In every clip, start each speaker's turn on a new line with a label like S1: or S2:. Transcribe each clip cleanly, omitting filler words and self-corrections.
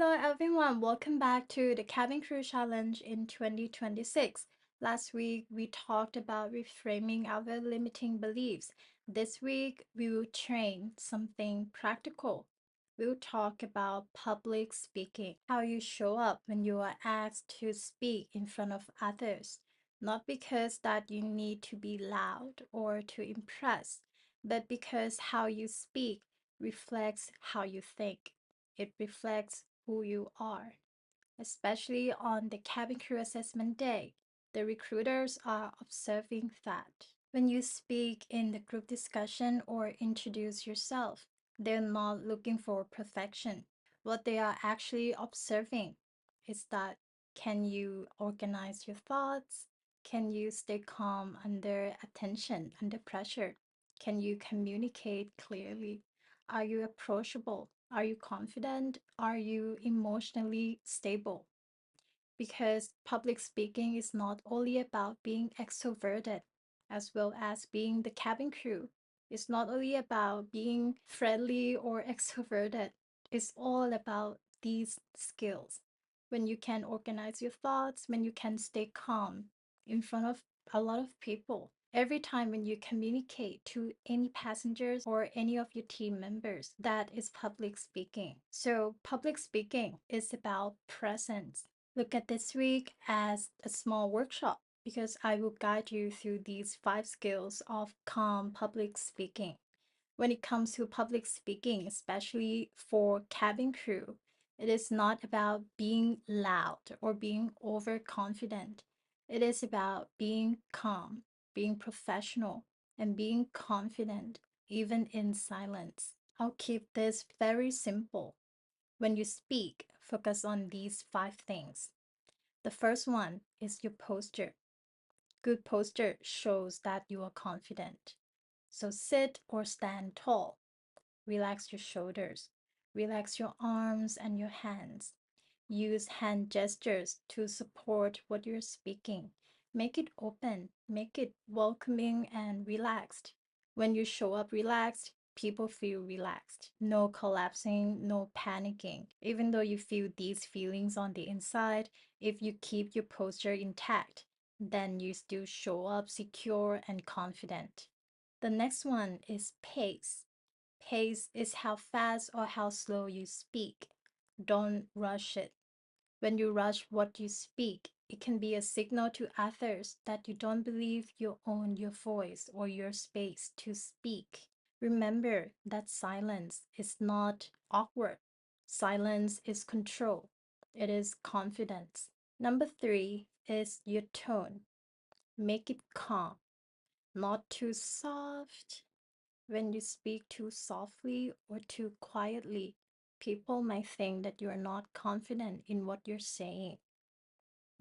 S1: Hello everyone, welcome back to the Cabin Crew Challenge in 2026. Last week we talked about reframing our limiting beliefs. This week we will train something practical. We'll talk about public speaking, how you show up when you are asked to speak in front of others, not because that you need to be loud or to impress, but because how you speak reflects how you think. It reflects who you are, especially on the cabin crew assessment day. The recruiters are observing that. When you speak in the group discussion or introduce yourself, they're not looking for perfection. What they are actually observing is that can you organize your thoughts? Can you stay calm under attention, under pressure? Can you communicate clearly? Are you approachable? Are you confident? Are you emotionally stable? Because public speaking is not only about being extroverted as well as being the cabin crew. It's not only about being friendly or extroverted. It's all about these skills. When you can organize your thoughts, when you can stay calm in front of a lot of people. Every time when you communicate to any passengers or any of your team members, that is public speaking. So, public speaking is about presence. Look at this week as a small workshop because I will guide you through these 5 skills of calm public speaking. When it comes to public speaking, especially for cabin crew, it is not about being loud or being overconfident. It is about being calm, being professional, and being confident, even in silence. I'll keep this very simple. When you speak, focus on these 5 things. The first one is your posture. Good posture shows that you are confident. So sit or stand tall. Relax your shoulders. Relax your arms and your hands. Use hand gestures to support what you're speaking. Make it open, make it welcoming and relaxed. When you show up relaxed, people feel relaxed. No collapsing, no panicking. Even though you feel these feelings on the inside, if you keep your posture intact, then you still show up secure and confident. The next one is pace. Pace is how fast or how slow you speak. Don't rush it. When you rush what you speak, it can be a signal to others that you don't believe you own your voice or your space to speak. Remember that silence is not awkward. Silence is control. It is confidence. Number 3 is your tone. Make it calm, not too soft. When you speak too softly or too quietly, people might think that you're not confident in what you're saying,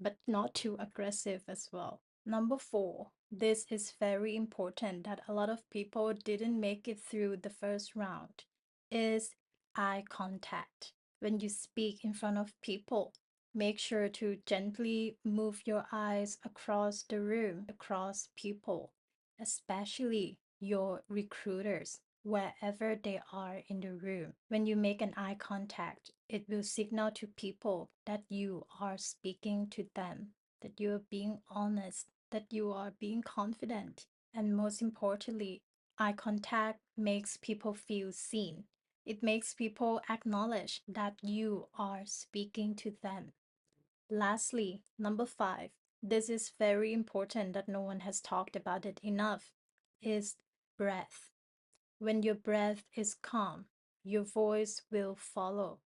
S1: but not too aggressive as well. Number 4, this is very important that a lot of people didn't make it through the first round, is eye contact. When you speak in front of people, make sure to gently move your eyes across the room, across people, especially your recruiters, wherever they are in the room. When you make an eye contact, it will signal to people that you are speaking to them, that you are being honest, that you are being confident. And most importantly, eye contact makes people feel seen. It makes people acknowledge that you are speaking to them. Lastly, number 5, this is very important that no one has talked about it enough, is breath. When your breath is calm, your voice will follow.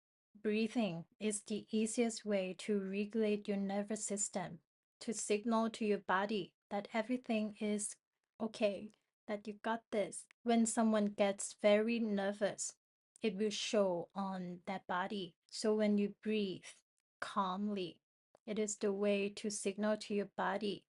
S1: Breathing is the easiest way to regulate your nervous system, to signal to your body that everything is okay, that you got this. When someone gets very nervous, it will show on their body. So when you breathe calmly, it is the way to signal to your body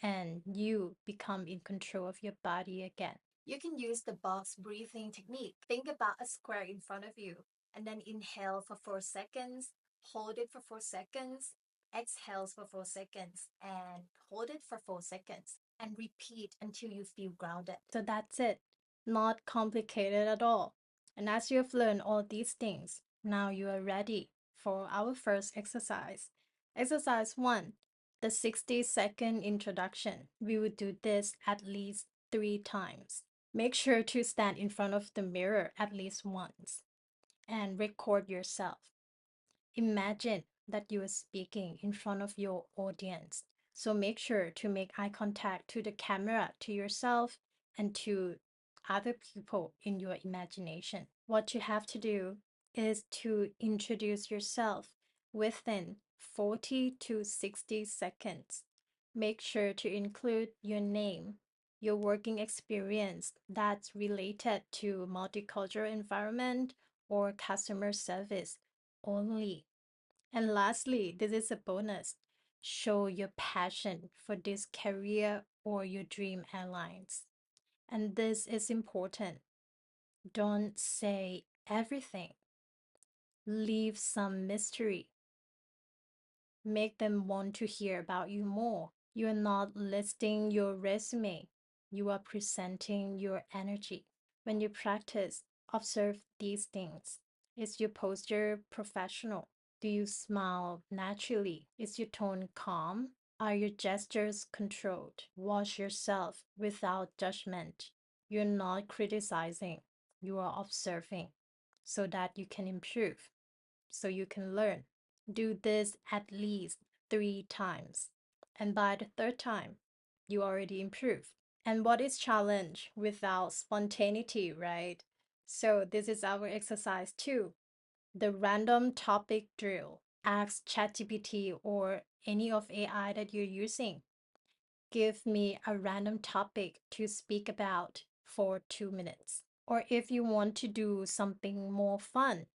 S1: and you become in control of your body again. You can use the box breathing technique. Think about a square in front of you and then inhale for 4 seconds, hold it for 4 seconds, exhale for 4 seconds, and hold it for 4 seconds, and repeat until you feel grounded. So that's it. Not complicated at all. And as you have learned all these things, now you are ready for our first exercise. Exercise 1, the 60-second introduction. We will do this at least 3 times. Make sure to stand in front of the mirror at least once and record yourself. Imagine that you are speaking in front of your audience. So make sure to make eye contact to the camera, to yourself, and to other people in your imagination. What you have to do is to introduce yourself within 40 to 60 seconds. Make sure to include your name, your working experience that's related to multicultural environment or customer service only. And lastly, this is a bonus. Show your passion for this career or your dream airlines. And this is important. Don't say everything. Leave some mystery. Make them want to hear about you more. You are not listing your resume. You are presenting your energy. When you practice, observe these things. Is your posture professional? Do you smile naturally? Is your tone calm? Are your gestures controlled? Watch yourself without judgment. You're not criticizing, you are observing so that you can improve, so you can learn. Do this at least 3 times. And by the third time, you already improve. And what is challenge without spontaneity, right? So this is our exercise 2, the random topic drill. Ask ChatGPT or any of AI that you're using. Give me a random topic to speak about for 2 minutes. Or if you want to do something more fun,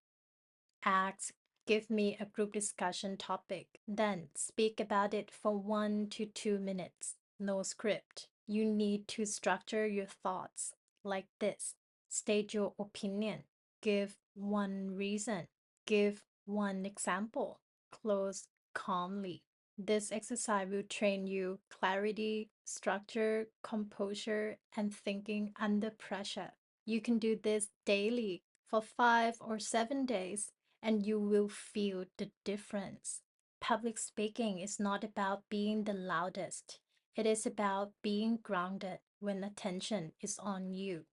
S1: ask, give me a group discussion topic, then speak about it for 1 to 2 minutes. No script. You need to structure your thoughts like this. State your opinion. Give one reason. Give one example. Close calmly. This exercise will train you clarity, structure, composure, and thinking under pressure. You can do this daily for 5 or 7 days and you will feel the difference. Public speaking is not about being the loudest. It is about being grounded when attention is on you.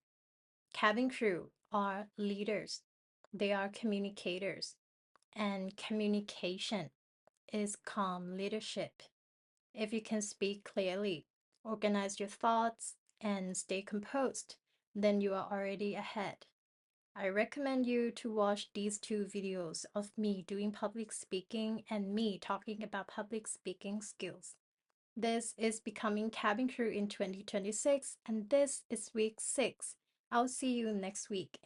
S1: Cabin crew are leaders. They are communicators. And communication is calm leadership. If you can speak clearly, organize your thoughts, and stay composed, then you are already ahead. I recommend you to watch these 2 videos of me doing public speaking and me talking about public speaking skills. This is Becoming Cabin Crew in 2026, and this is week 6. I'll see you next week.